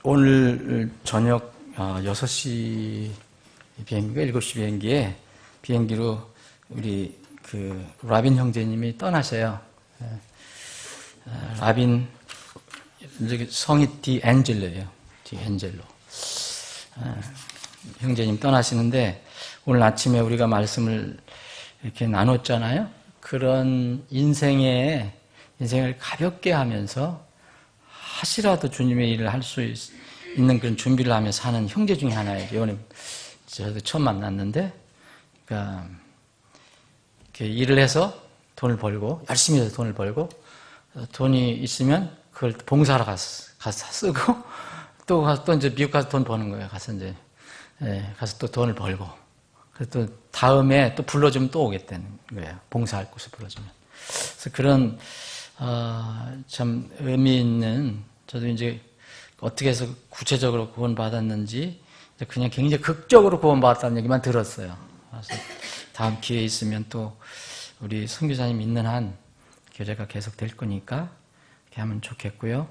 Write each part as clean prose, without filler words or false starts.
오늘 저녁 6시 비행기가 7시 비행기에 비행기로 우리 그 라빈 형제님이 떠나셔요. 라빈 성이 디앤젤로예요. 디앤젤로. 형제님 떠나시는데 오늘 아침에 우리가 말씀을 이렇게 나눴잖아요. 그런 인생을 가볍게 하면서 하시라도 주님의 일을 할 수 있는 그런 준비를 하면서 사는 형제 중에 하나예요. 이번에 저도 처음 만났는데, 그러니까 이렇게 일을 해서 돈을 벌고 열심히 해서 돈을 벌고 돈이 있으면 그걸 봉사하러 가서 쓰고 또 이제 미국 가서 돈 버는 거예요. 가서 이제 가서 또 돈을 벌고 그래서 또 다음에 또 불러주면 또 오겠다는 거예요. 봉사할 곳에 불러주면. 그래서 그런 참 의미 있는, 저도 이제 어떻게 해서 구체적으로 구원받았는지 그냥 굉장히 극적으로 구원받았다는 얘기만 들었어요. 그래서 다음 기회 있으면 또 우리 선교사님 있는 한 교제가 계속 될 거니까 그렇게 하면 좋겠고요.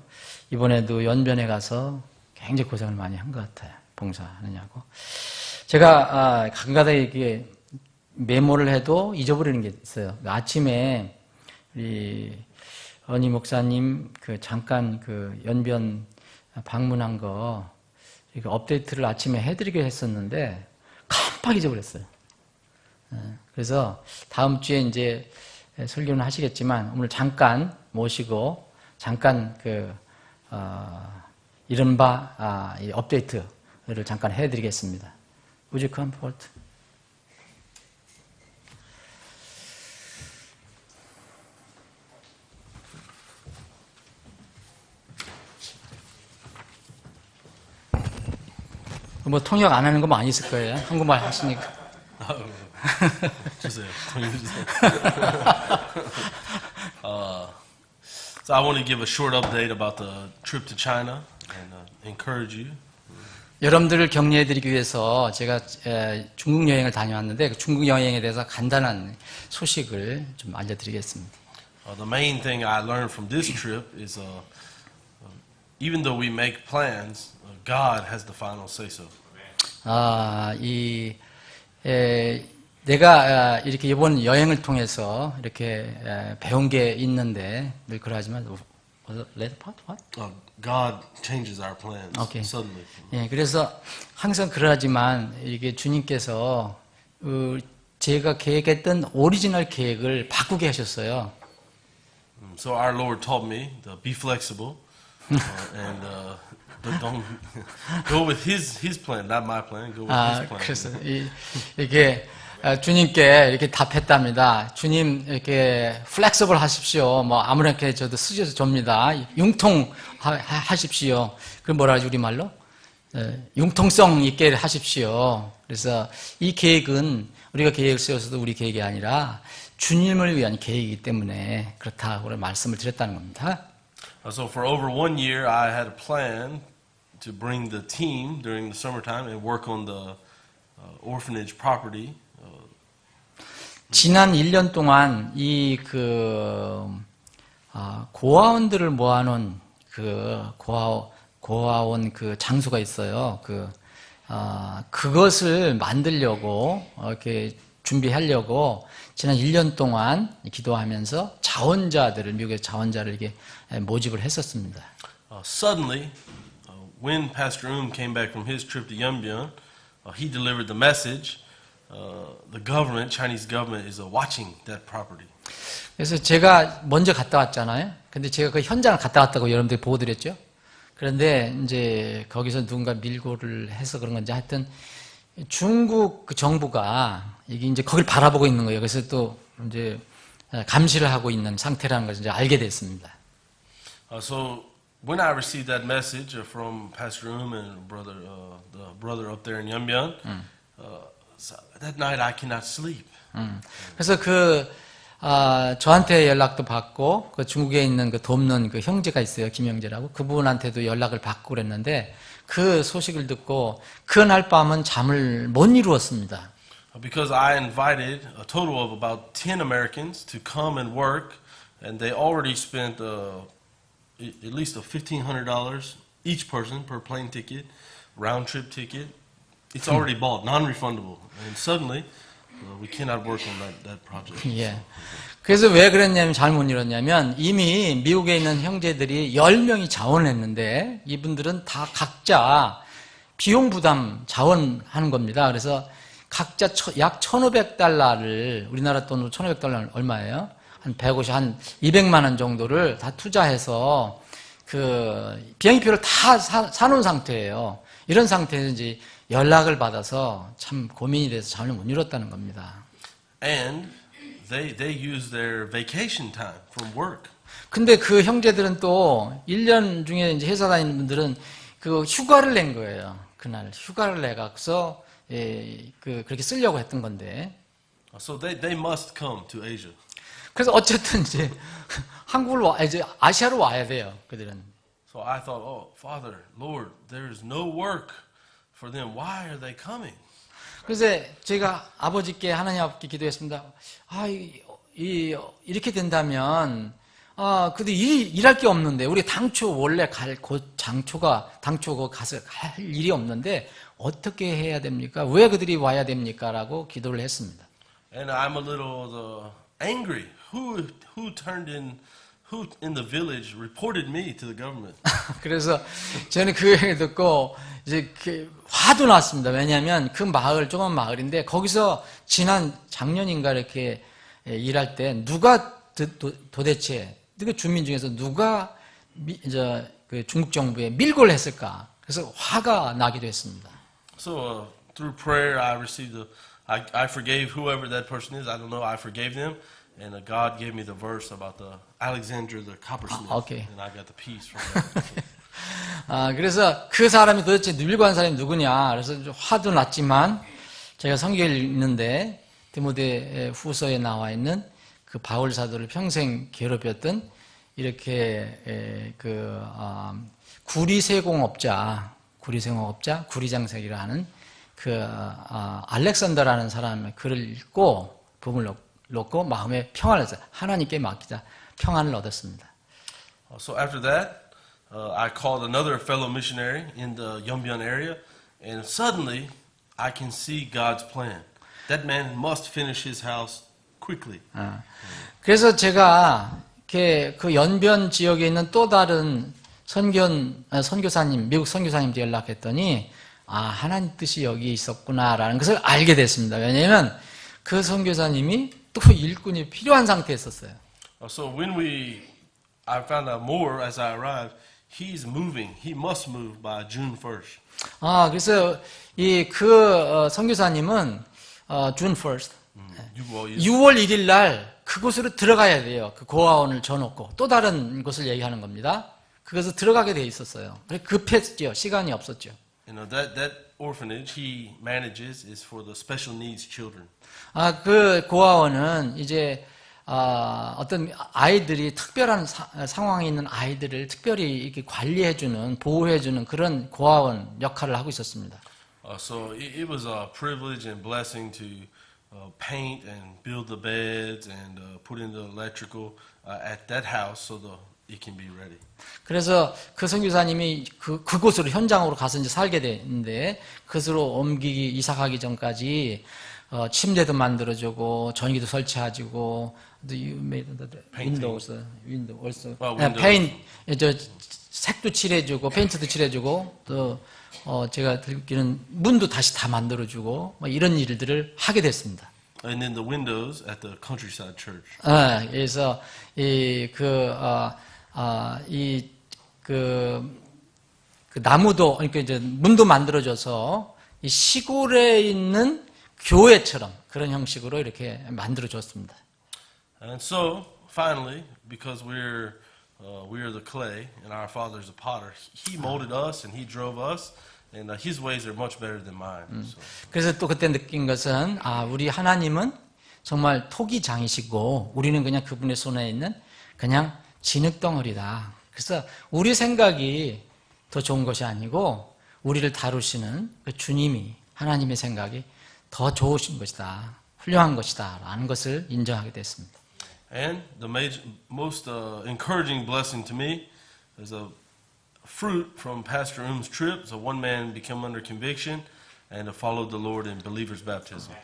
이번에도 연변에 가서 굉장히 고생을 많이 한 것 같아요. 봉사하느냐고. 제가 가끔가다 이게 메모를 해도 잊어버리는 게 있어요. 아침에 우리 언니 목사님 잠깐 연변 방문한 거 이거 업데이트를 아침에 해드리기로 했었는데 깜빡 잊어버렸어요. 그래서 다음 주에 이제 설교는 하시겠지만 오늘 잠깐 모시고 잠깐 이른바 이 업데이트를 잠깐 해드리겠습니다. Would you come forward? 뭐 통역 안 하는 거 많이 있을 거예요. 한국말 하시니까. 주세요. 통역 주세요. So I want to give a short update about the trip to China and encourage you. 여러분들을 격려해드리기 위해서 제가 중국 여행을 다녀왔는데 그 중국 여행에 대해서 간단한 소식을 좀 알려드리겠습니다. The main thing I learned from this trip is even though we make plans, God has the final say so. 내가 이렇게 이번 여행을 통해서 이렇게 배운 게 있는데 늘 그러하지만 later part what? God changes our plans suddenly. 예, 그래서 항상 그러하지만 이게 주님께서 제가 계획했던 오리지널 계획을 바꾸게 하셨어요. So our Lord taught me to be flexible and but don't go with His plan, not my plan. Go with His plan. 그래서 이게 주님께 이렇게 답했답니다. 주님 이렇게 플렉서블 하십시오. 뭐 아무렇게 저도 쓰셔서 줍니다. 융통하십시오. 그럼 뭐라 하지 우리말로? 융통성 있게 하십시오. 그래서 이 계획은 우리가 계획을 세워서도 우리 계획이 아니라 주님을 위한 계획이기 때문에 그렇다고 말씀을 드렸다는 겁니다. So for over 1 year, I had a plan to bring the team during the summertime and work on the orphanage property. 지난 1년 동안 이 고아원들을 모아놓은 고아원 장소가 있어요. 그것을 만들려고 이렇게 준비하려고 지난 1년 동안 기도하면서 미국의 자원자를 이렇게 모집을 했었습니다. Suddenly, when Pastor came back from his trip to Yeonbyeon, he delivered the message. The government, Chinese government, is watching that property. 그래서 제가 먼저 갔다 왔잖아요. 근데 제가 그 현장을 갔다 왔다고 여러분들 보여드렸죠. 그런데 이제 거기서 누군가 밀고를 해서 그런 건지 하여튼 중국 정부가 이게 이제 거길 바라보고 있는 거예요. 그래서 또 이제 감시를 하고 있는 상태라는 것을 이제 알게 됐습니다. So when I received that message from Pastor and the brother up there in Yeonbyeon, that night I cannot sleep. 그래서 저한테 연락도 받고 중국에 있는 돕는 형제가 있어요. 김형제라고. 그분한테도 연락을 받고 그랬는데 그 소식을 듣고 그날 밤은 잠을 못 이루었습니다. Because I invited a total of about 10 Americans to come and work, and they already spent at least $1,500 each person per plane ticket, round trip ticket. It's already bought, non-refundable. And suddenly, we cannot work on that project. 예. 그래서 왜 그랬냐면, 잘못 이뤘냐면, 이미 미국에 있는 형제들이 10명이 자원했는데, 이분들은 다 각자 비용 부담 자원하는 겁니다. 그래서 각자 약 1,500달러를, 우리나라 돈으로 1,500달러는 얼마예요? 한 150, 한 200만 원 정도를 다 투자해서 그 비행기표를 다 사놓은 상태예요. 이런 상태에서 이제 연락을 받아서 참 고민이 돼서 잠을 못 이뤘다는 겁니다. And they use their vacation time from work. 근데 그 형제들은 또 1년 중에 이제 회사 다니는 분들은 그 휴가를 낸 거예요. 그날 휴가를 내가서 그렇게 쓰려고 했던 건데. So they must come to Asia. 그래서 어쨌든 이제 한국을 이제 아시아로 와야 돼요. 그들은. So I thought, oh, Father, Lord, there is no work for them. Why are they coming? 그래서 제가 아버지께 하나님 아버지께 기도했습니다. 이렇게 된다면 그들 일할 게 없는데 우리 당초 원래 갈 곳 당초 가서 갈 일이 없는데 어떻게 해야 됩니까? 왜 그들이 와야 됩니까?라고 기도를 했습니다. And I'm a little angry. Who in the village reported me to the government? 그래서 저는 그 얘기 듣고 이제 화도 났습니다. 왜냐하면 그 마을 조그만 마을인데 거기서 작년인가 이렇게 일할 때 누가 도대체 그 주민 중에서 누가 그 중국 정부에 밀고를 했을까? 그래서 화가 나기도 했습니다. So through prayer, I forgave whoever that person is. I don't know. I forgave them, and God gave me the verse about the Alexander the coppersmith, okay. and I got the peace from that. 그래서 그 사람이 도대체 밀고 한 사람이 누구냐? 그래서 좀 화도 났지만 제가 성경을 읽는데 디모데 후서에 나와 있는 그 바울 사도를 평생 괴롭혔던 이렇게 구리세공업자, 구리장색이라 하는 알렉산더라는 사람의 글을 읽고 봄을 놓고 마음에 평안을 얻었어요. 하나님께 맡기자 평안을 얻었습니다. So after that, I called another fellow missionary in the Yeonbyeon area, and suddenly I can see God's plan. That man must finish his house quickly. 그래서 제가 그 연변 지역에 있는 또 다른 선교사님, 미국 선교사님한테 연락했더니 하나님 뜻이 여기 있었구나라는 것을 알게 됐습니다. 왜냐하면 그 선교사님이 또 일꾼이 필요한 상태였었어요. So when I found out more as I arrived, he's moving. He must move by June 1st. 그래서 그 선교사님은 June 1st, 6월 1일 날 그곳으로 들어가야 돼요. 그 고아원을 져놓고 또 다른 곳을 얘기하는 겁니다. 그것을 들어가게 돼 있었어요. 급했죠. 시간이 없었죠. You know that orphanage he manages is for the special needs children. 그 고아원은 이제 어떤 아이들이 특별한 상황에 있는 아이들을 특별히 이렇게 관리해주는, 보호해주는 그런 고아원 역할을 하고 있었습니다. So it was a privilege and blessing to paint and build the beds and put in the electrical at that house so it can be ready. 그래서 그 선교사님이 그곳으로 현장으로 가서 이제 살게 됐는데 그것으로 이사 가기 전까지 침대도 만들어주고 전기도 설치해주고 you made the window also paint 색도 칠해주고 페인트도 칠해주고 또 제가 듣기는 문도 다시 다 만들어주고 이런 일들을 하게 됐습니다. And then the windows at the countryside church. 그래서 그 나무도 그러니까 이제 문도 만들어줘서 이 시골에 있는 교회처럼 그런 형식으로 이렇게 만들어줬습니다. And so finally, because we're the clay and our father's the potter, he molded us and he drove us, and his ways are much better than mine. So. 그래서 또 그때 느낀 것은 우리 하나님은 정말 토기장이시고 우리는 그냥 그분의 손에 있는 그냥 진흙덩어리다. 그래서 우리 생각이 더 좋은 것이 아니고 우리를 다루시는 그 주님이 하나님의 생각이 더 좋으신 것이다. 훌륭한 것이다. 라는 것을 인정하게 됐습니다. And the most encouraging blessing to me is fruit from Pastor Um's trip. So one man became under conviction and followed the Lord in believer's baptism.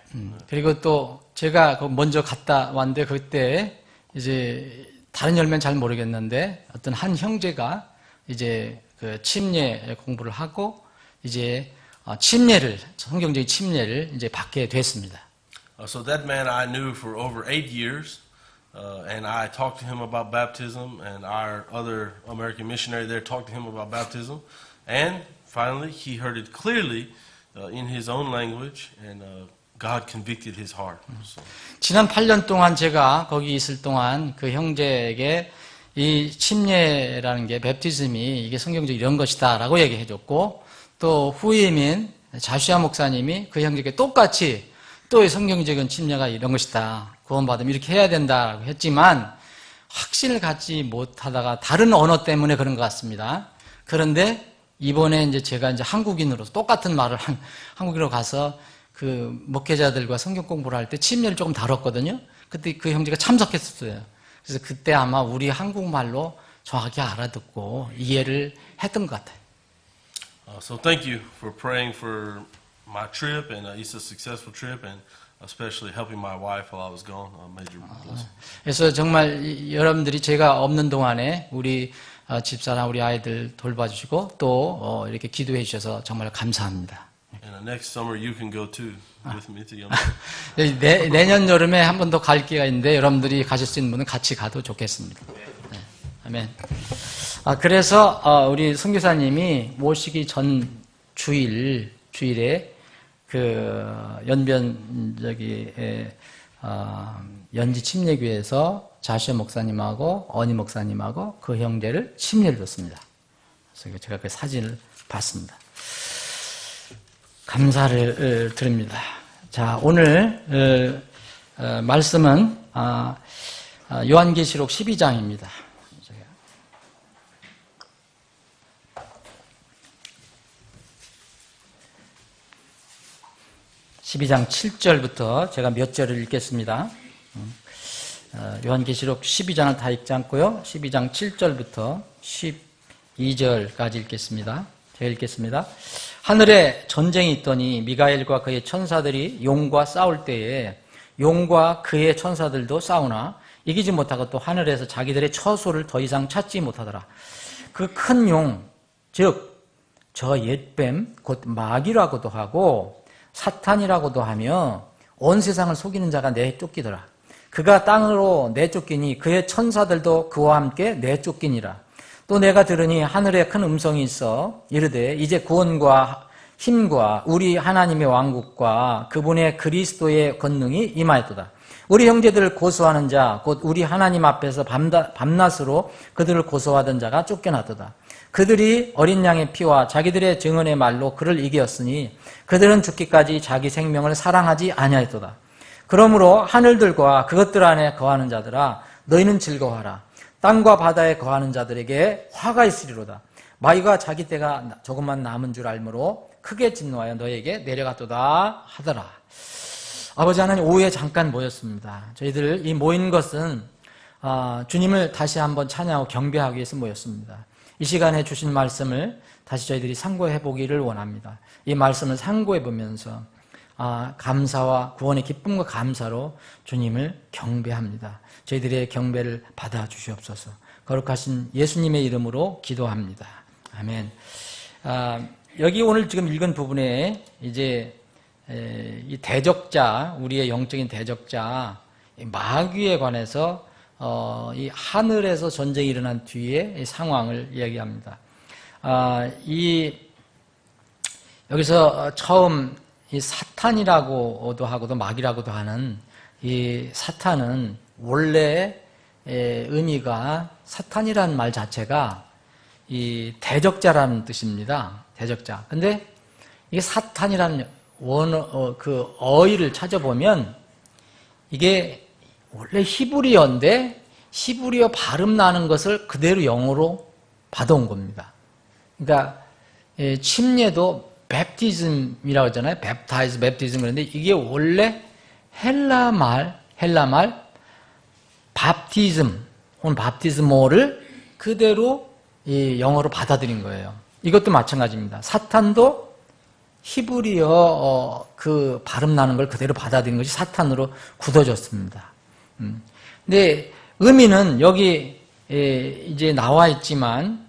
그리고 또 제가 먼저 갔다 왔는데 그때 이제 다른 열매는 잘 모르겠는데 어떤 한 형제가 이제 그 침례 공부를 하고 이제 침례를 성경적인 침례를 이제 받게 됐습니다. So that man I knew for over 8 years, and I talked to him about baptism, and our other American missionary there talked to him about baptism, and finally he heard it clearly in his own language, and God convicted his heart. So. 지난 8년 동안 제가 거기 있을 동안 그 형제에게 이 침례라는 게 베프티즘이 이게 성경적 이런 것이다라고 얘기해 줬고 또 후임인 자슈아 목사님이 그 형제에게 똑같이 또 성경적인 침례가 이런 것이다. 구원받으면 이렇게 해야 된다라고 했지만 확신을 갖지 못하다가 다른 언어 때문에 그런 것 같습니다. 그런데 이번에 이제 제가 이제 한국인으로서 똑같은 말을 한국인으로 가서 그 목회자들과 성경 공부를 할 때 침례를 조금 다뤘거든요. 그때 그 형제가 참석했었어요. 그래서 그때 아마 우리 한국말로 정확히 알아듣고 이해를 했던 것 같아요. So thank you for praying for my trip, and it's a successful trip, and especially helping my wife while I was gone. Major blessing. 그래서 정말 여러분들이 제가 없는 동안에 우리 집사랑 우리 아이들 돌봐주시고 또 이렇게 기도해 주셔서 정말 감사합니다. And next summer you can go too with me to Yemen. 내년 여름에 한 번 더 갈 기회가 있는데 여러분들이 가실 수 있는 분은 같이 가도 좋겠습니다. 네. 아멘. 그래서 우리 선교사님이 모시기 전 주일에 그 연변 연지 침례교회에서 자슈아 목사님하고 어니 목사님하고 그 형제를 침례를 줬습니다. 그래서 제가 그 사진을 봤습니다. 감사를 드립니다. 자, 오늘 말씀은 요한계시록 12장입니다. 12장 7절부터 제가 몇 절을 읽겠습니다. 요한계시록 12장을 다 읽지 않고요. 12장 7절부터 12절까지 읽겠습니다. 제가 읽겠습니다. 하늘에 전쟁이 있더니 미가엘과 그의 천사들이 용과 싸울 때에 용과 그의 천사들도 싸우나 이기지 못하고 또 하늘에서 자기들의 처소를 더 이상 찾지 못하더라. 그 큰 용, 즉 저 옛뱀 곧 마귀라고도 하고 사탄이라고도 하며 온 세상을 속이는 자가 내쫓기더라. 그가 땅으로 내쫓기니 그의 천사들도 그와 함께 내쫓기니라. 또 내가 들으니 하늘에 큰 음성이 있어 이르되 이제 구원과 힘과 우리 하나님의 왕국과 그분의 그리스도의 권능이 임하였도다. 우리 형제들을 고소하는 자 곧 우리 하나님 앞에서 밤낮으로 그들을 고소하던 자가 쫓겨났도다. 그들이 어린 양의 피와 자기들의 증언의 말로 그를 이기었으니 그들은 죽기까지 자기 생명을 사랑하지 아니하였도다. 그러므로 하늘들과 그것들 안에 거하는 자들아 너희는 즐거워하라. 땅과 바다에 거하는 자들에게 화가 있으리로다. 마귀가 자기 때가 조금만 남은 줄 알므로 크게 진노하여 너희에게 내려갔도다 하더라. 아버지 하나님, 오후에 잠깐 모였습니다. 저희들 이 모인 것은 주님을 다시 한번 찬양하고 경배하기 위해서 모였습니다. 이 시간에 주신 말씀을 다시 저희들이 상고해 보기를 원합니다. 이 말씀을 상고해 보면서 감사와 구원의 기쁨과 감사로 주님을 경배합니다. 저희들의 경배를 받아 주시옵소서. 거룩하신 예수님의 이름으로 기도합니다. 아멘. 여기 오늘 지금 읽은 부분에 이제 이 대적자, 우리의 영적인 대적자 마귀에 관해서 이 하늘에서 전쟁이 일어난 뒤에 이 상황을 이야기합니다. 여기서 처음 이 사탄이라고도 하고도 마귀라고도 하는 이 사탄은 원래 의미가 사탄이라는 말 자체가 이 대적자라는 뜻입니다. 대적자. 근데 이게 사탄이라는 그 어휘를 찾아보면 이게 원래 히브리어인데 히브리어 발음 나는 것을 그대로 영어로 받아온 겁니다. 그러니까 침례도 베프티즘이라고 하잖아요. 베프타이즈, 베프티즘. 그런데 이게 원래 헬라 말 밥티즘 혹은 밥티즈모를 그대로 이 영어로 받아들인 거예요. 이것도 마찬가지입니다. 사탄도 히브리어 그 발음 나는 걸 그대로 받아들인 것이 사탄으로 굳어졌습니다. 근데 의미는 여기 이제 나와 있지만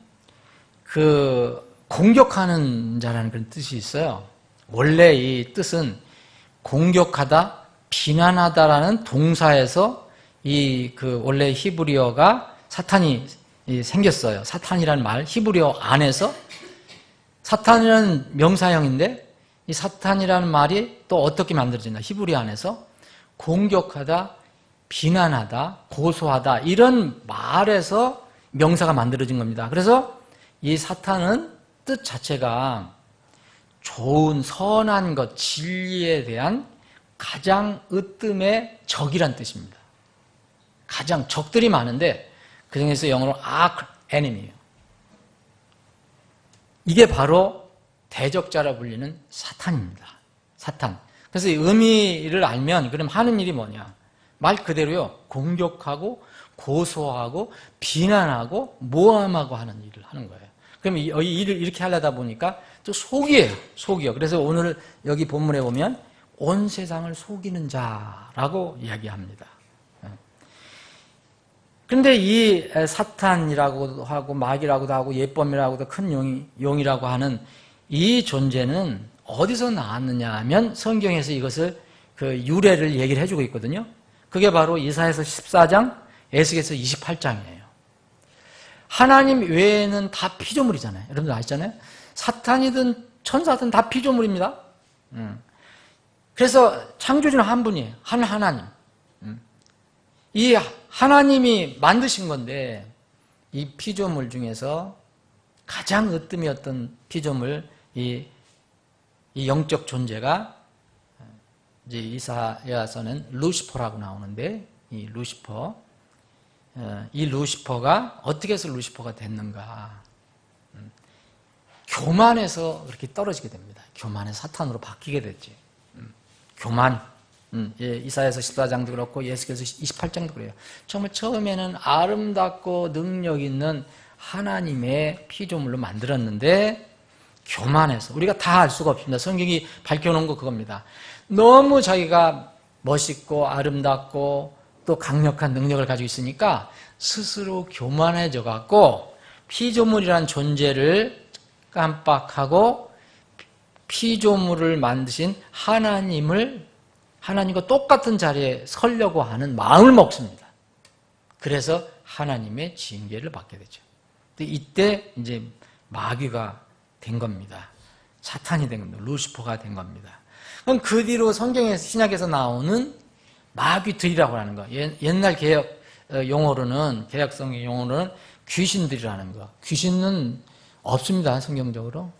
그 공격하는 자라는 그런 뜻이 있어요. 원래 이 뜻은 공격하다, 비난하다라는 동사에서 이 그 원래 히브리어가 사탄이 생겼어요. 사탄이라는 말, 히브리어 안에서 사탄이라는 명사형인데 이 사탄이라는 말이 또 어떻게 만들어진다? 히브리어 안에서 공격하다, 비난하다, 고소하다 이런 말에서 명사가 만들어진 겁니다. 그래서 이 사탄은 뜻 자체가 좋은 선한 것, 진리에 대한 가장 으뜸의 적이란 뜻입니다. 가장 적들이 많은데 그 중에서 영어로 enemy예요. 이게 바로 대적자라 불리는 사탄입니다. 사탄. 그래서 이 의미를 알면 그럼 하는 일이 뭐냐? 말 그대로요. 공격하고 고소하고 비난하고 모함하고 하는 일을 하는 거예요. 그럼 이 일을 이렇게 하려다 보니까 또 속이에요. 속이요. 그래서 오늘 여기 본문에 보면 온 세상을 속이는 자라고 이야기합니다. 그런데 이 사탄이라고도 하고 마귀라고도 하고 예범이라고도 큰 용이라고 하는 이 존재는 어디서 나왔느냐 하면 성경에서 이것을 그 유래를 얘기를 해주고 있거든요. 그게 바로 이사야서 14장, 에스겔서 28장이에요. 하나님 외에는 다 피조물이잖아요. 여러분들 아시잖아요. 사탄이든 천사든 다 피조물입니다. 그래서 창조주는 한 분이에요. 하나님. 이 하나님이 만드신 건데 이 피조물 중에서 가장 으뜸이었던 피조물 이 영적 존재가 이제 이사야서는 루시퍼라고 나오는데 이 루시퍼가 어떻게 해서 루시퍼가 됐는가? 교만해서 그렇게 떨어지게 됩니다. 교만해서 사탄으로 바뀌게 됐지. 교만. 이사야서 14장도 그렇고 예수께서 28장도 그래요. 정말 처음에는 아름답고 능력 있는 하나님의 피조물로 만들었는데 교만해서 우리가 다 알 수가 없습니다. 성경이 밝혀놓은 거 그겁니다. 너무 자기가 멋있고 아름답고 또 강력한 능력을 가지고 있으니까 스스로 교만해져 갖고 피조물이라는 존재를 깜빡하고 피조물을 만드신 하나님과 똑같은 자리에 서려고 하는 마음을 먹습니다. 그래서 하나님의 징계를 받게 되죠. 이때 이제 마귀가 된 겁니다. 사탄이 된 겁니다. 루시퍼가 된 겁니다. 그럼 그 뒤로 성경에서 신약에서 나오는 마귀들이라고 하는 거. 옛날 개혁 용어로는 개혁성의 용어로는 귀신들이라는 거. 귀신은 없습니다. 성경적으로.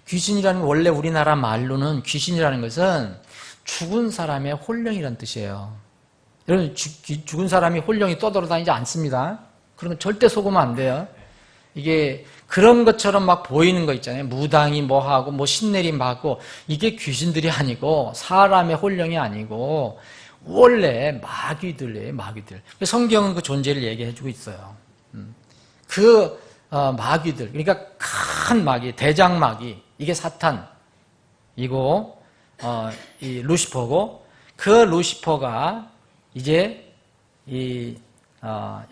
귀신이라는 건 원래 우리나라 말로는 귀신이라는 것은 죽은 사람의 혼령이라는 뜻이에요. 여러분 죽은 사람이 혼령이 떠돌아다니지 않습니다. 그러면 절대 속으면 안 돼요. 이게 그런 것처럼 막 보이는 거 있잖아요. 무당이 뭐하고 뭐 신내림 받고 이게 귀신들이 아니고 사람의 혼령이 아니고 원래 마귀들이에요. 마귀들. 성경은 그 존재를 얘기해주고 있어요. 그 마귀들, 그러니까 큰 마귀, 대장마귀, 이게 사탄이고 이 루시퍼고, 그 루시퍼가 이제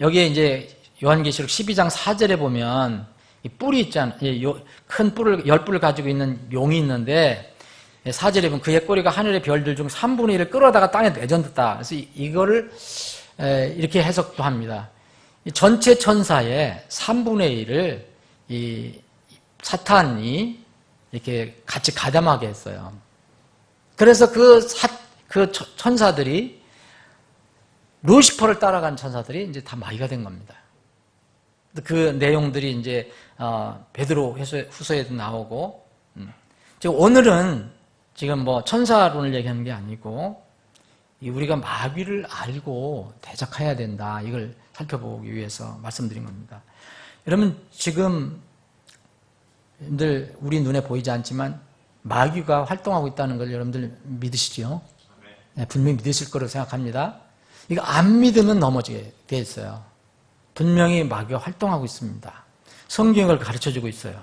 여기에 이제 요한계시록 12장 4절에 보면 이 뿔이 있잖아요. 큰 뿔을 10뿔을 가지고 있는 용이 있는데 4절에 보면 그의 꼬리가 하늘의 별들 중 3분의 1을 끌어다가 땅에 내던졌다. 그래서 이거를 이렇게 해석도 합니다. 전체 천사의 3분의 1을 이 사탄이 이렇게 같이 가담하게 했어요. 그래서 그 천사들이 루시퍼를 따라간 천사들이 이제 다 마귀가 된 겁니다. 그 내용들이 이제 베드로 후서에도 나오고, 오늘은 지금 뭐 천사론을 얘기하는 게 아니고 우리가 마귀를 알고 대적해야 된다. 이걸 살펴보기 위해서 말씀드린 겁니다. 여러분 지금 여러분들 우리 눈에 보이지 않지만 마귀가 활동하고 있다는 걸 여러분들 믿으시죠? 네, 분명히 믿으실 거라고 생각합니다. 이거 안 믿으면 넘어지게 돼 있어요. 분명히 마귀가 활동하고 있습니다. 성경이 그걸 가르쳐주고 있어요.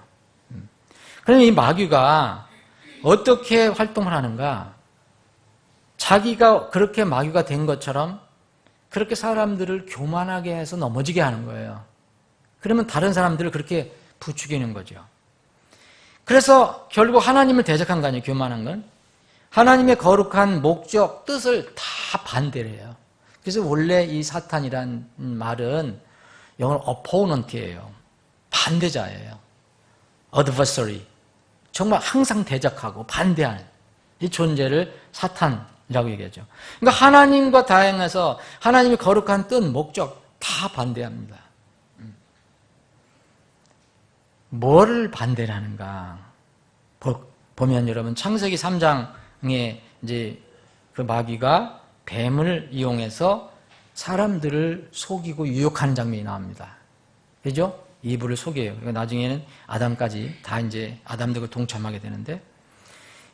그러면 이 마귀가 어떻게 활동을 하는가? 자기가 그렇게 마귀가 된 것처럼 그렇게 사람들을 교만하게 해서 넘어지게 하는 거예요. 그러면 다른 사람들을 그렇게 부추기는 거죠. 그래서 결국 하나님을 대적한 거 아니에요, 교만한 건. 하나님의 거룩한 목적, 뜻을 다 반대를 해요. 그래서 원래 이 사탄이란 말은 영어로 opponent예요. 반대자예요. adversary. 정말 항상 대적하고 반대하는 이 존재를 사탄이라고 얘기하죠. 그러니까 하나님과 다행해서 하나님의 거룩한 뜻, 목적 다 반대합니다. 뭐를 반대를 하는가? 보면 여러분 창세기 3장에 이제 그 마귀가 뱀을 이용해서 사람들을 속이고 유혹하는 장면이 나옵니다. 그죠? 이브를 속여요. 그러니까 나중에는 아담까지 다 이제 아담들과 동참하게 되는데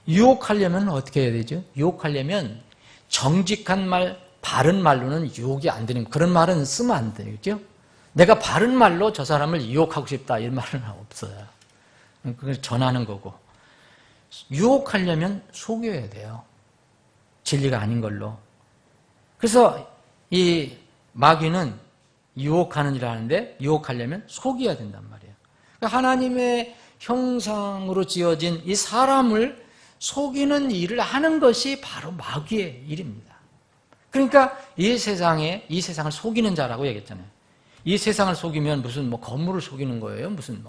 유혹하려면 어떻게 해야 되죠? 유혹하려면 정직한 말, 바른 말로는 유혹이 안 되는 그런 말은 쓰면 안 돼요. 그죠? 내가 바른 말로 저 사람을 유혹하고 싶다 이런 말은 없어요. 그걸 전하는 거고. 유혹하려면 속여야 돼요. 진리가 아닌 걸로. 그래서 이 마귀는 유혹하는 일을 하는데 유혹하려면 속여야 된단 말이에요. 그러니까 하나님의 형상으로 지어진 이 사람을 속이는 일을 하는 것이 바로 마귀의 일입니다. 그러니까 이 세상을 속이는 자라고 얘기했잖아요. 이 세상을 속이면 무슨 건물을 속이는 거예요? 무슨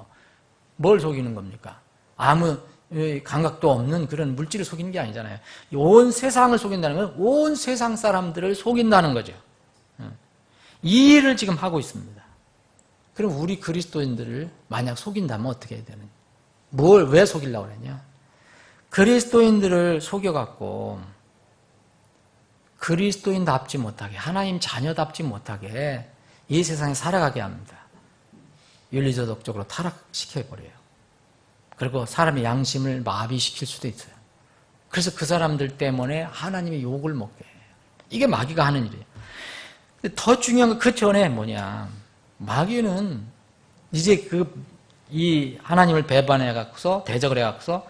뭘 속이는 겁니까? 아무 감각도 없는 그런 물질을 속이는 게 아니잖아요. 온 세상을 속인다는 건 온 세상 사람들을 속인다는 거죠. 이 일을 지금 하고 있습니다. 그럼 우리 그리스도인들을 만약 속인다면 어떻게 해야 되느냐? 왜 속이려고 그러냐? 그리스도인들을 속여갖고 그리스도인답지 못하게, 하나님 자녀답지 못하게 이 세상에 살아가게 합니다. 윤리도덕적으로 타락시켜버려요. 그리고 사람의 양심을 마비시킬 수도 있어요. 그래서 그 사람들 때문에 하나님의 욕을 먹게 해요. 이게 마귀가 하는 일이에요. 더 중요한 건 그 전에 뭐냐. 마귀는 이제 이 하나님을 배반해갖고서 대적을 해갖고서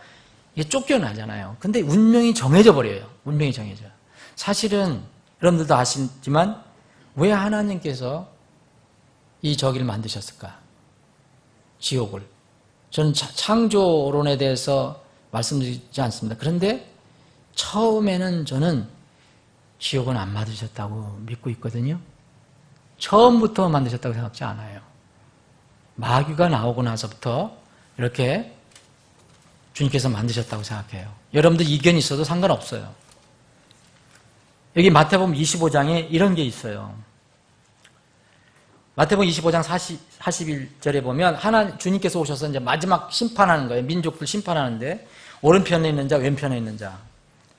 이게 쫓겨나잖아요. 근데 운명이 정해져 버려요. 운명이 정해져요. 사실은 여러분들도 아시지만 왜 하나님께서 이 저기를 만드셨을까? 지옥을. 저는 창조론에 대해서 말씀드리지 않습니다. 그런데 처음에는 저는 지옥은 안 만드셨다고 믿고 있거든요. 처음부터 만드셨다고 생각하지 않아요. 마귀가 나오고 나서부터 이렇게 주님께서 만드셨다고 생각해요. 여러분들 이견이 있어도 상관없어요. 여기 마태복음 25장에 이런 게 있어요. 마태복음 25장 41절에 보면 주님께서 오셔서 이제 마지막 심판하는 거예요. 민족들 심판하는데 오른편에 있는 자, 왼편에 있는 자.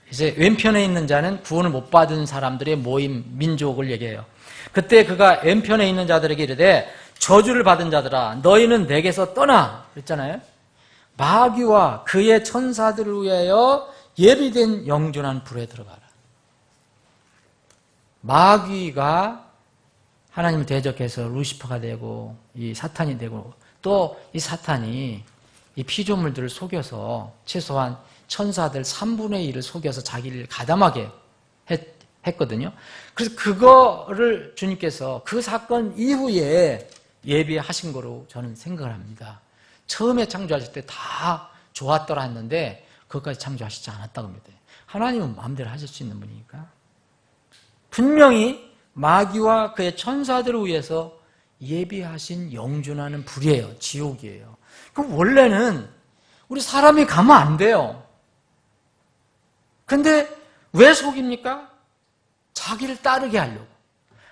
이제 왼편에 있는 자는 구원을 못 받은 사람들의 모임, 민족을 얘기해요. 그때 그가 왼편에 있는 자들에게 이르되 저주를 받은 자들아 너희는 내게서 떠나 그랬잖아요. 마귀와 그의 천사들을 위하여 예비된 영존한 불에 들어가라. 마귀가 하나님을 대적해서 루시퍼가 되고 이 사탄이 되고 또 이 사탄이 이 피조물들을 속여서 최소한 천사들 3분의 1을 속여서 자기를 가담하게 했거든요. 그래서 그거를 주님께서 그 사건 이후에 예비하신 거로 저는 생각을 합니다. 처음에 창조하실 때 다 좋았더라 했는데 그것까지 창조하시지 않았다고 합니다. 하나님은 마음대로 하실 수 있는 분이니까. 분명히 마귀와 그의 천사들을 위해서 예비하신 영존하는 불이에요. 지옥이에요. 그럼 원래는 우리 사람이 가면 안 돼요. 근데 왜 속입니까? 자기를 따르게 하려고.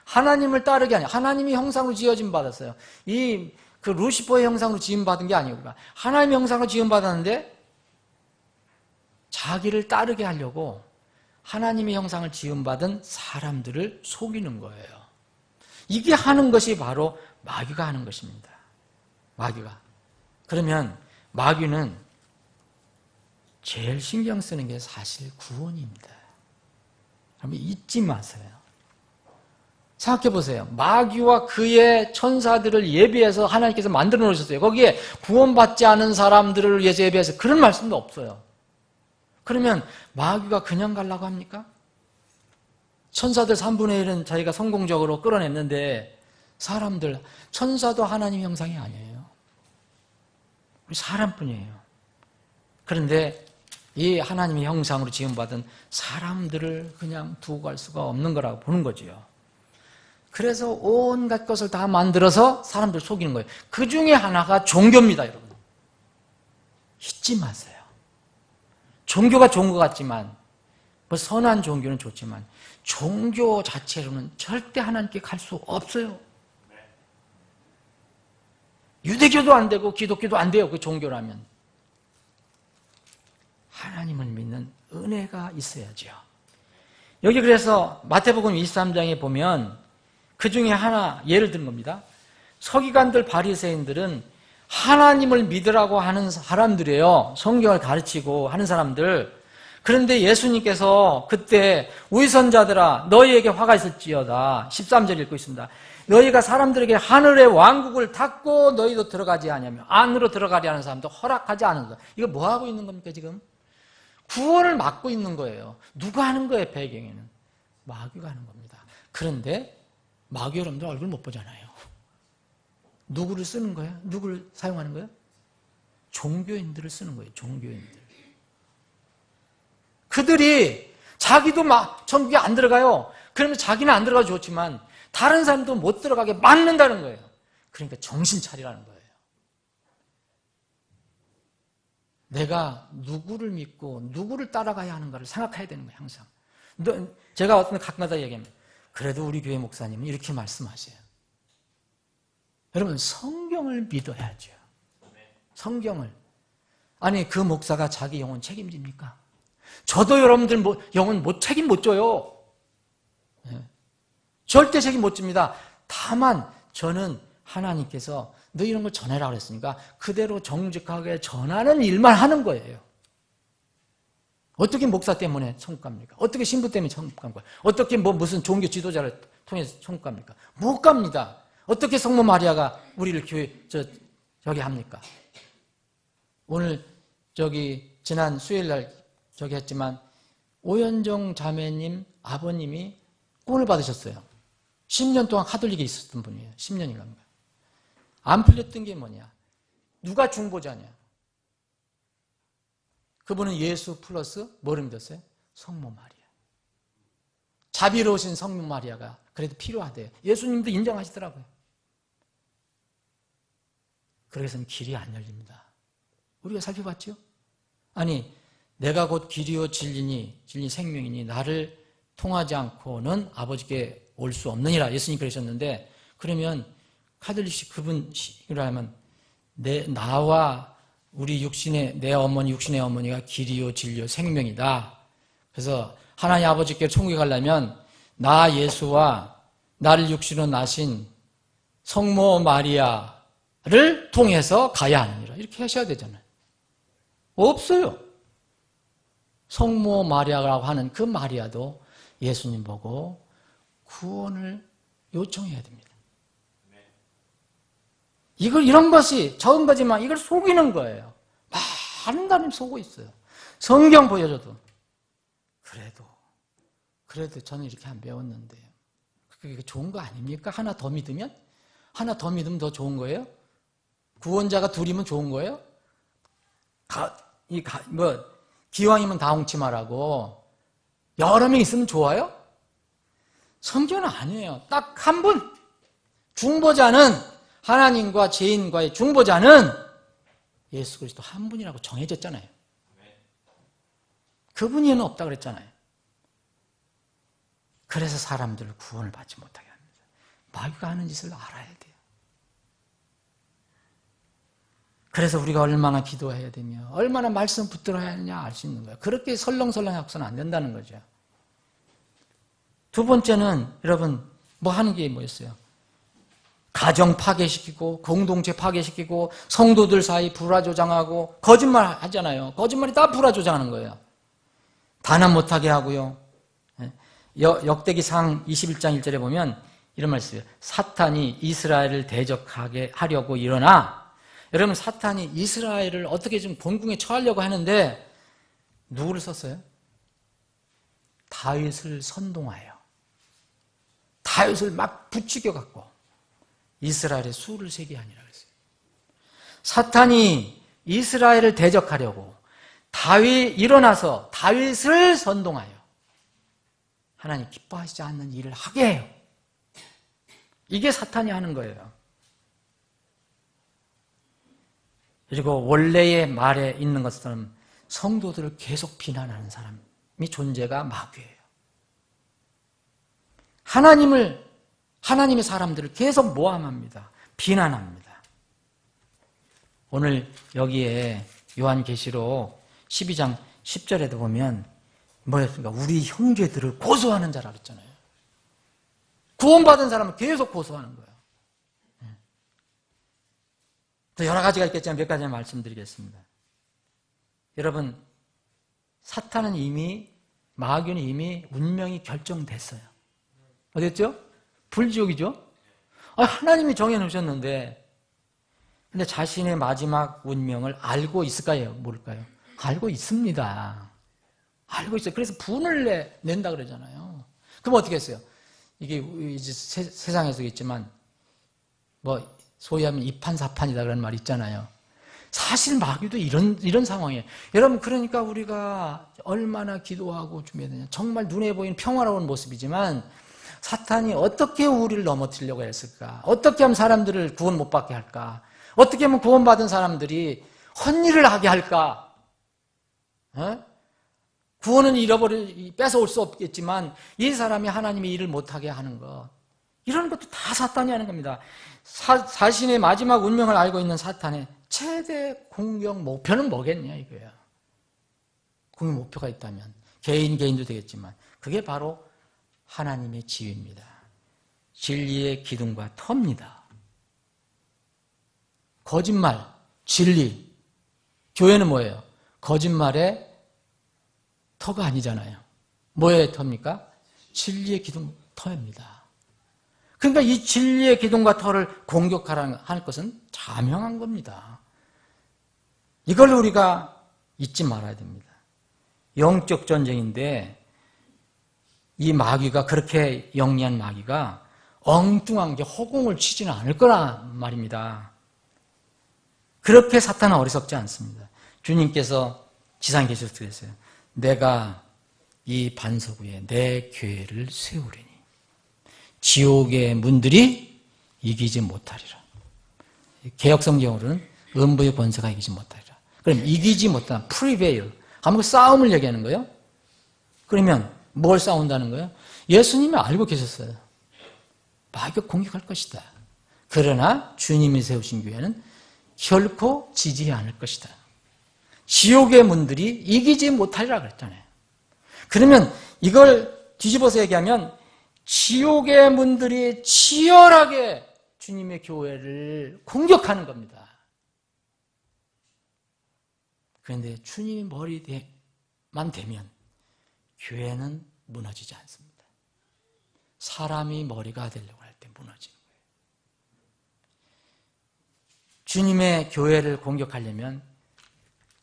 하나님을 따르게 하냐. 하나님이 형상으로 지어짐 받았어요. 그 루시퍼의 형상으로 지음 받은 게 아니에요. 하나님의 형상으로 지음 받았는데 자기를 따르게 하려고 하나님의 형상을 지음받은 사람들을 속이는 거예요. 이게 하는 것이 바로 마귀가 하는 것입니다. 마귀가. 그러면 마귀는 제일 신경 쓰는 게 사실 구원입니다. 여러분 잊지 마세요. 생각해 보세요. 마귀와 그의 천사들을 예비해서 하나님께서 만들어 놓으셨어요. 거기에 구원받지 않은 사람들을 위해서 예비해서 그런 말씀도 없어요. 그러면 마귀가 그냥 가려고 합니까? 천사들 3분의 1은 자기가 성공적으로 끌어냈는데 사람들, 천사도 하나님 형상이 아니에요. 우리 사람뿐이에요. 그런데 이 하나님의 형상으로 지음받은 사람들을 그냥 두고 갈 수가 없는 거라고 보는 거지요. 그래서 온갖 것을 다 만들어서 사람들 속이는 거예요. 그 중에 하나가 종교입니다, 여러분. 잊지 마세요. 종교가 좋은 것 같지만, 뭐 선한 종교는 좋지만, 종교 자체로는 절대 하나님께 갈 수 없어요. 유대교도 안 되고 기독교도 안 돼요, 그 종교라면. 하나님을 믿는 은혜가 있어야죠. 여기 그래서 마태복음 23장에 보면 그 중에 하나 예를 든 겁니다. 서기관들 바리새인들은 하나님을 믿으라고 하는 사람들이에요. 성경을 가르치고 하는 사람들. 그런데 예수님께서 그때 위선자들아 너희에게 화가 있을지어다. 13절 읽고 있습니다. 너희가 사람들에게 하늘의 왕국을 닫고 너희도 들어가지 않으며 안으로 들어가려 하는 사람도 허락하지 않은 것. 이거 뭐 하고 있는 겁니까 지금? 구원을 막고 있는 거예요. 누가 하는 거예요 배경에는? 마귀가 하는 겁니다. 그런데 마귀 여러분들 얼굴 못 보잖아요. 누구를 쓰는 거예요? 누구를 사용하는 거예요? 종교인들을 쓰는 거예요. 종교인들. 그들이 자기도 막 천국에 안 들어가요. 그러면 자기는 안 들어가도 좋지만 다른 사람도 못 들어가게 막는다는 거예요. 그러니까 정신 차리라는 거예요. 내가 누구를 믿고 누구를 따라가야 하는가를 생각해야 되는 거예요. 항상. 제가 어떤 가끔가다 얘기합니다. 그래도 우리 교회 목사님은 이렇게 말씀하세요. 여러분 성경을 믿어야죠. 성경을. 아니 그 목사가 자기 영혼 책임집니까? 저도 여러분들 영혼 책임 못 져요. 절대 책임 못 집니다. 다만 저는 하나님께서 너 이런 걸 전해라 그랬으니까 그대로 정직하게 전하는 일만 하는 거예요. 어떻게 목사 때문에 천국 갑니까? 어떻게 신부 때문에 천국 갑니까? 어떻게 무슨 종교 지도자를 통해서 천국 갑니까? 못 갑니다. 어떻게 성모 마리아가 우리를 교회 저기 합니까? 오늘 지난 수요일 날 했지만 오현정 자매님 아버님이 구원을 받으셨어요. 10년 동안 카톨릭에 있었던 분이에요. 10년인가. 안 풀렸던 게 뭐냐? 누가 중보자냐? 그분은 예수 플러스 뭐를 믿었어요? 성모 마리아. 자비로우신 성모 마리아가 그래도 필요하대요. 예수님도 인정하시더라고요. 그래서는 길이 안 열립니다. 우리가 살펴봤죠? 아니 내가 곧 길이요 진리 생명이니 나를 통하지 않고는 아버지께 올 수 없느니라 예수님 그러셨는데 그러면 카톨릭식 그분이라면 나와 우리 내 어머니 육신의 어머니가 길이요 진리요 생명이다. 그래서 하나님 아버지께 천국에 가려면 나 예수와 나를 육신으로 나신 성모 마리아를 통해서 가야 하느니라 이렇게 하셔야 되잖아요. 없어요. 성모 마리아라고 하는 그 마리아도 예수님 보고 구원을 요청해야 됩니다. 이런 것이 적은 거지만 이걸 속이는 거예요. 많은 사람이 속고 있어요. 성경 보여줘도. 그래도 저는 이렇게 안 배웠는데. 그게 좋은 거 아닙니까? 하나 더 믿으면 더 좋은 거예요? 구원자가 둘이면 좋은 거예요? 기왕이면 다홍치마라고 여러 명 있으면 좋아요? 성경은 아니에요. 딱 한 분. 중보자는 하나님과 죄인과의 중보자는 예수 그리스도 한 분이라고 정해졌잖아요. 그분이 없다고 그랬잖아요. 그래서 사람들을 구원을 받지 못하게 합니다. 마귀가 하는 짓을 알아야 돼요. 그래서 우리가 얼마나 기도해야 되며 얼마나 말씀 붙들어야 하느냐 알 수 있는 거예요. 그렇게 설렁설렁 해서는 안 된다는 거죠. 두 번째는 여러분 하는 게 뭐였어요? 가정 파괴시키고 공동체 파괴시키고 성도들 사이 불화조장하고 거짓말 하잖아요. 거짓말이 다 불화조장하는 거예요. 단합 못하게 하고요. 역대기상 21장 1절에 보면 이런 말씀이에요. 사탄이 이스라엘을 대적하게 하려고 일어나. 여러분, 사탄이 이스라엘을 어떻게 좀 곤궁에 처하려고 하는데 누구를 썼어요? 다윗을 선동하여 다윗을 막 부추겨 갖고 이스라엘의 수를 세게 하니라 그랬어요. 사탄이 이스라엘을 대적하려고 일어나서 다윗을 선동하여 하나님 기뻐하시지 않는 일을 하게 해요. 이게 사탄이 하는 거예요. 그리고 원래의 말에 있는 것처럼 성도들을 계속 비난하는 사람이 존재가 마귀예요. 하나님의 사람들을 계속 모함합니다. 비난합니다. 오늘 여기에 요한계시록 12장 10절에도 보면 뭐였습니까? 우리 형제들을 고소하는 자라 그랬잖아요. 구원받은 사람을 계속 고소하는 거예요. 또 여러 가지가 있겠지만 몇 가지만 말씀드리겠습니다. 여러분, 마귀는 이미 운명이 결정됐어요. 어땠죠? 불지옥이죠? 하나님이 정해놓으셨는데, 근데 자신의 마지막 운명을 알고 있을까요? 모를까요? 알고 있습니다. 알고 있어요. 그래서 분을 낸다 그러잖아요. 그럼 어떻게 했어요? 이게 이제 세상에서 있지만, 소위 하면 이판사판이다 그런 말 있잖아요. 사실 마귀도 이런 상황이에요. 여러분, 그러니까 우리가 얼마나 기도하고 준비해야 되냐. 정말 눈에 보이는 평화로운 모습이지만 사탄이 어떻게 우리를 넘어뜨리려고 했을까? 어떻게 하면 사람들을 구원 못 받게 할까? 어떻게 하면 구원받은 사람들이 헛일을 하게 할까? 구원은 뺏어올 수 없겠지만 이 사람이 하나님의 일을 못하게 하는 것, 이런 것도 다 사탄이 하는 겁니다. 자신의 마지막 운명을 알고 있는 사탄의 최대 공격 목표는 뭐겠냐 이거예요. 공격 목표가 있다면 개인도 되겠지만 그게 바로 하나님의 지위입니다. 진리의 기둥과 터입니다. 거짓말, 진리. 교회는 뭐예요? 거짓말의 터가 아니잖아요. 뭐의 터입니까? 진리의 기둥, 터입니다. 그러니까 이 진리의 기둥과 터를 공격하라는 것은 자명한 겁니다. 이걸 우리가 잊지 말아야 됩니다. 영적 전쟁인데 이 마귀가, 그렇게 영리한 마귀가 엉뚱한 게 허공을 치지는 않을 거란 말입니다. 그렇게 사탄은 어리석지 않습니다. 주님께서 지상에 계셔서 그랬어요. 내가 이 반석 위에 내 교회를 세우리니 지옥의 문들이 이기지 못하리라. 개역성경으로는 음부의 권세가 이기지 못하리라. 그럼 이기지 못한 prevail, 아무 싸움을 얘기하는 거예요. 그러면 뭘 싸운다는 거예요? 예수님이 알고 계셨어요. 마귀가 공격할 것이다. 그러나 주님이 세우신 교회는 결코 지지 않을 것이다. 지옥의 문들이 이기지 못하리라 그랬잖아요. 그러면 이걸 뒤집어서 얘기하면 지옥의 문들이 치열하게 주님의 교회를 공격하는 겁니다. 그런데 주님이 머리만 되면 교회는 무너지지 않습니다. 사람이 머리가 되려고 할 때 무너지는 거예요. 주님의 교회를 공격하려면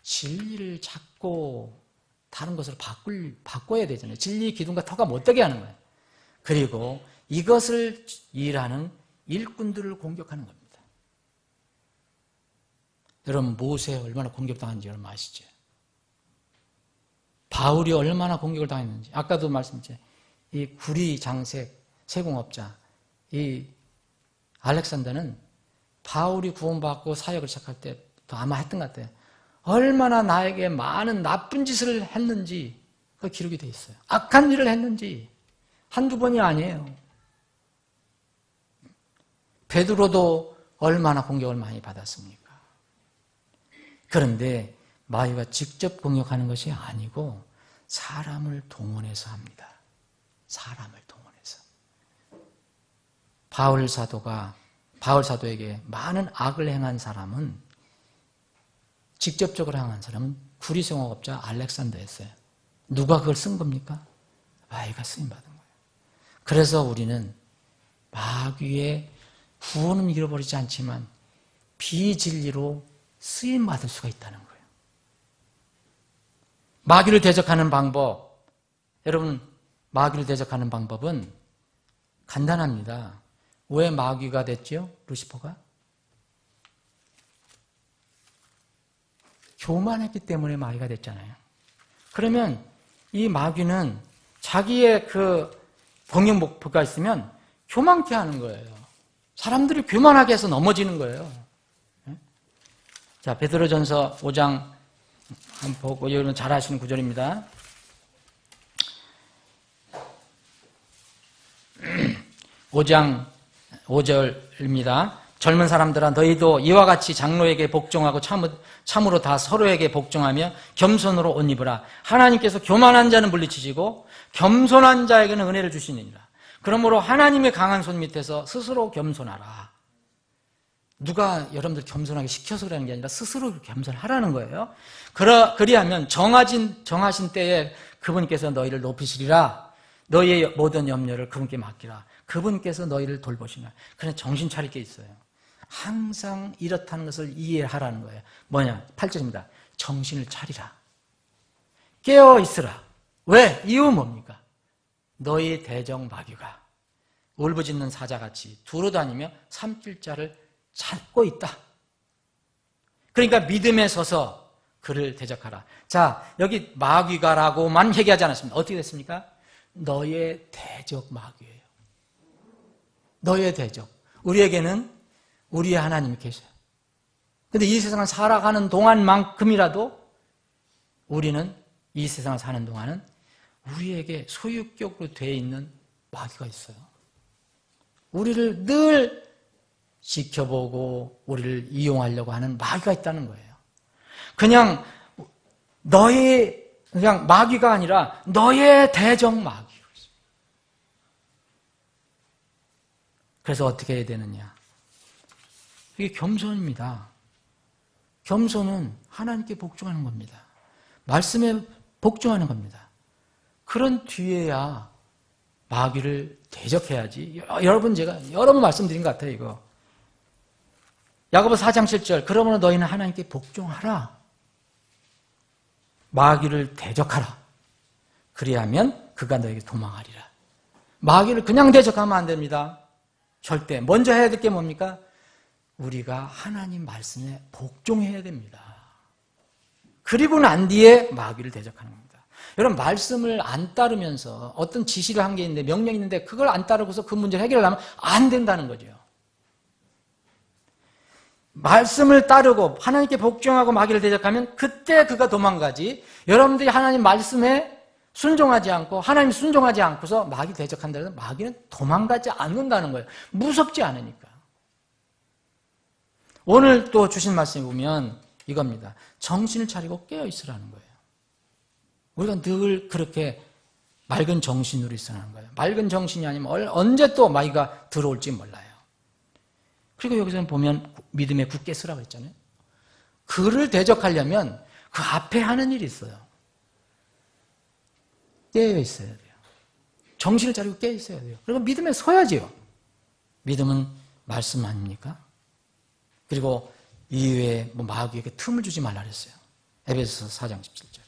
진리를 찾고 다른 것으로 바꿔야 되잖아요. 진리 기둥과 터가 못 되게 하는 거예요. 그리고 이것을 일하는 일꾼들을 공격하는 겁니다. 여러분, 모세 얼마나 공격당한지 여러분 아시죠? 바울이 얼마나 공격을 당했는지. 아까도 말씀드렸죠. 이 구리 장색 세공업자, 이 알렉산더는 바울이 구원받고 사역을 시작할 때부터 아마 했던 것 같아요. 얼마나 나에게 많은 나쁜 짓을 했는지 그 기록이 되어 있어요. 악한 일을 했는지 한두 번이 아니에요. 베드로도 얼마나 공격을 많이 받았습니까? 그런데 마귀가 직접 공격하는 것이 아니고 사람을 동원해서 합니다. 사람을 동원해서. 바울 사도에게 많은 악을 행한 사람은, 직접적으로 행한 사람은 구리생업업자 알렉산더였어요. 누가 그걸 쓴 겁니까? 마귀가 쓰임받은 거예요. 그래서 우리는 마귀의 구원은 잃어버리지 않지만 비진리로 쓰임받을 수가 있다는 거예요. 마귀를 대적하는 방법, 여러분, 마귀를 대적하는 방법은 간단합니다. 왜 마귀가 됐죠? 루시퍼가? 교만했기 때문에 마귀가 됐잖아요. 그러면 이 마귀는 자기의 그 공격 목표가 있으면 교만케 하는 거예요. 사람들이 교만하게 해서 넘어지는 거예요. 자, 베드로전서 5장 한번 보고, 이거는 잘 아시는 구절입니다. 5장 5절입니다. 젊은 사람들아, 너희도 이와 같이 장로에게 복종하고 참으로 다 서로에게 복종하며 겸손으로 옷 입으라. 하나님께서 교만한 자는 물리치시고 겸손한 자에게는 은혜를 주시느니라. 그러므로 하나님의 강한 손 밑에서 스스로 겸손하라. 누가 여러분들 겸손하게 시켜서 그러는 게 아니라 스스로 겸손하라는 거예요. 그리하면 정하신 때에 그분께서 너희를 높이시리라. 너희의 모든 염려를 그분께 맡기라. 그분께서 너희를 돌보시나. 그냥 정신 차릴 게 있어요. 항상 이렇다는 것을 이해하라는 거예요. 뭐냐? 8절입니다. 정신을 차리라. 깨어 있으라. 왜? 이유 뭡니까? 너희 대적 마귀가 울부짖는 사자같이 두루다니며 삼킬 자를 찾고 있다. 그러니까 믿음에 서서 그를 대적하라. 자, 여기 마귀가라고만 얘기하지 않았습니다. 어떻게 됐습니까? 너의 대적 마귀예요. 너의 대적. 우리에게는 우리의 하나님이 계셔요. 근데 이 세상을 살아가는 동안만큼이라도 우리는 이 세상을 사는 동안은 우리에게 소유격으로 되어 있는 마귀가 있어요. 우리를 늘 지켜보고 우리를 이용하려고 하는 마귀가 있다는 거예요. 그냥 마귀가 아니라 너의 대적 마귀가 있어요. 그래서 어떻게 해야 되느냐? 이게 겸손입니다. 겸손은 하나님께 복종하는 겁니다. 말씀에 복종하는 겁니다. 그런 뒤에야 마귀를 대적해야지. 여러분, 제가 여러 번 말씀드린 것 같아요, 이거. 야고보서 4장 7절, 그러므로 너희는 하나님께 복종하라. 마귀를 대적하라. 그리하면 그가 너에게 도망하리라. 마귀를 그냥 대적하면 안 됩니다. 절대. 먼저 해야 될 게 뭡니까? 우리가 하나님 말씀에 복종해야 됩니다. 그리고 난 뒤에 마귀를 대적하는 겁니다. 여러분, 말씀을 안 따르면서 어떤 지시를 한 게 있는데, 명령이 있는데 그걸 안 따르고서 그 문제를 해결하면 안 된다는 거죠. 말씀을 따르고 하나님께 복종하고 마귀를 대적하면 그때 그가 도망가지, 여러분들이 하나님 말씀에 순종하지 않고 하나님 순종하지 않고서 마귀 대적한다고 해서 마귀는 도망가지 않는다는 거예요. 무섭지 않으니까. 오늘 또 주신 말씀에 보면 이겁니다. 정신을 차리고 깨어있으라는 거예요. 우리가 늘 그렇게 맑은 정신으로 있으라는 거예요. 맑은 정신이 아니면 언제 또 마귀가 들어올지 몰라요. 그리고 여기서는 보면 믿음에 굳게 쓰라고 했잖아요. 그를 대적하려면 그 앞에 하는 일이 있어요. 깨어 있어야 돼요. 정신을 차리고 깨어 있어야 돼요. 그리고 믿음에 서야지요. 믿음은 말씀 아닙니까? 그리고 이외에 마귀에게 틈을 주지 말라 그랬어요. 에베소서 4장 17절.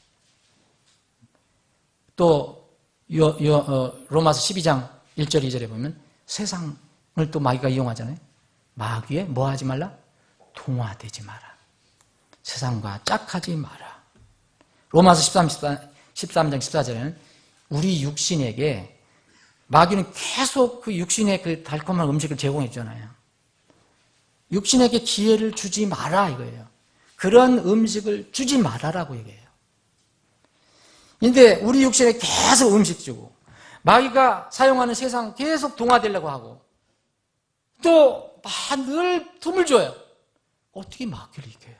또 로마서 12장 1절 2절에 보면 세상을 또 마귀가 이용하잖아요. 마귀에 뭐 하지 말라? 동화되지 마라. 세상과 짝하지 마라. 로마서 13장 14절에는 우리 육신에게 마귀는 계속 그 육신의 그 달콤한 음식을 제공했잖아요. 육신에게 기회를 주지 마라 이거예요. 그런 음식을 주지 말아라고 얘기해요. 근데 우리 육신에 계속 음식 주고 마귀가 사용하는 세상 계속 동화되려고 하고 또 늘 틈을 줘요. 어떻게 마귀를 이겨요?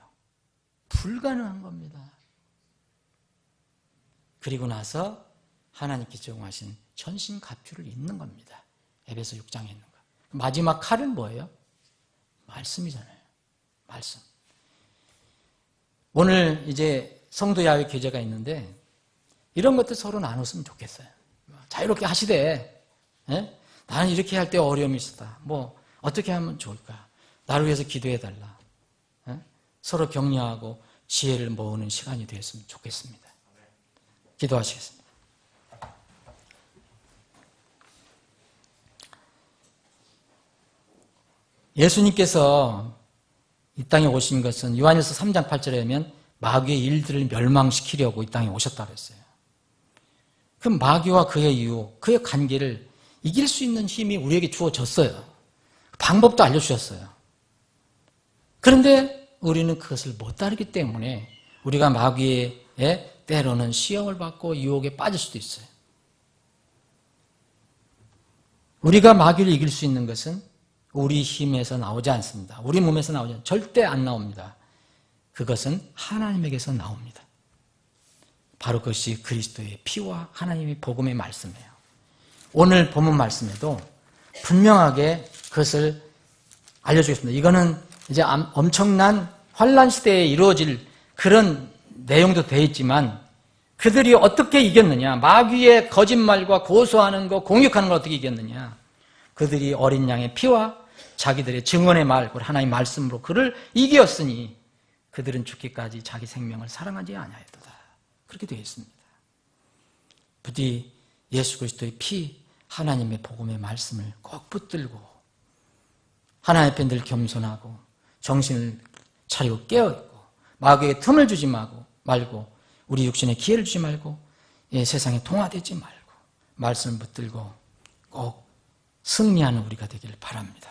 불가능한 겁니다. 그리고 나서 하나님께 제공하신 전신갑주를 입는 겁니다. 에베소 6장에 있는 거. 마지막 칼은 뭐예요? 말씀이잖아요. 말씀. 오늘 이제 성도 야외 교제가 있는데 이런 것들 서로 나눴으면 좋겠어요. 자유롭게 하시되, 예? 나는 이렇게 할 때 어려움이 있었다. 뭐 어떻게 하면 좋을까? 나를 위해서 기도해달라. 서로 격려하고 지혜를 모으는 시간이 되었으면 좋겠습니다. 기도하시겠습니다. 예수님께서 이 땅에 오신 것은 요한일서 3장 8절에 보면 마귀의 일들을 멸망시키려고 이 땅에 오셨다고 했어요. 그 마귀와 그의 유혹, 그의 관계를 이길 수 있는 힘이 우리에게 주어졌어요. 방법도 알려주셨어요. 그런데 우리는 그것을 못 따르기 때문에 우리가 마귀의 때로는 시험을 받고 유혹에 빠질 수도 있어요. 우리가 마귀를 이길 수 있는 것은 우리 힘에서 나오지 않습니다. 우리 몸에서 나오지 않습니다. 절대 안 나옵니다. 그것은 하나님에게서 나옵니다. 바로 그것이 그리스도의 피와 하나님의 복음의 말씀이에요. 오늘 본문 말씀에도 분명하게 그것을 알려주겠습니다. 이거는 이제 엄청난 환란 시대에 이루어질 그런 내용도 되어 있지만 그들이 어떻게 이겼느냐, 마귀의 거짓말과 고소하는 것, 공격하는 걸 어떻게 이겼느냐, 그들이 어린 양의 피와 자기들의 증언의 말, 하나님의 말씀으로 그를 이겼으니 그들은 죽기까지 자기 생명을 사랑하지 아니하였도다. 그렇게 되어 있습니다. 부디 예수 그리스도의 피, 하나님의 복음의 말씀을 꼭 붙들고 하나님 앞에 늘 겸손하고 정신을 차리고 깨어있고 마귀에게 틈을 주지 말고 우리 육신에 기회를 주지 말고 세상에 동화되지 말고 말씀을 붙들고 꼭 승리하는 우리가 되기를 바랍니다.